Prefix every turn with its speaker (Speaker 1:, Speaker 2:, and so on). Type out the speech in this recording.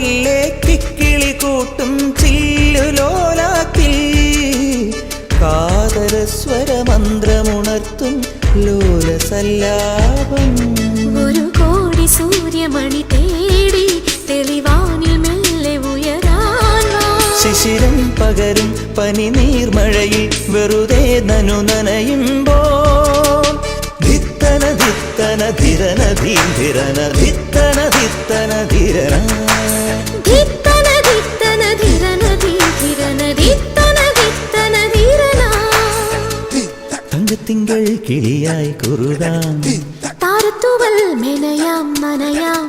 Speaker 1: മെല്ലെ കിക്കിളി കൂട്ടും ചില്ലുലോലാക്കിൽ കാതരസ്വരമന്ത്രമുണർത്തും ലോലസല്ലാപം.
Speaker 2: ഒരു കോടി സൂര്യമണി തേടി തെളിവാനിൽ മെല്ലെ ഉയരാൻ വാ.
Speaker 1: ശിശിരം പകരും പനി നീർമഴയിൽ വെറുതെ നനു നനയുമ്പോൾ ധിത്തന ധിത്തന ധിരന ധീരന ധിത്തന ധിത്തന ധിരന
Speaker 2: ധിത്തന ധിത്തന ധിരന ധിരന ധിത്തന ധിത്തന ധിരന.
Speaker 1: തങ്കത്തിങ്കൾ കിളിയായി കുറുകാം
Speaker 2: താരത്തുവൽ മെനയാം നനയാം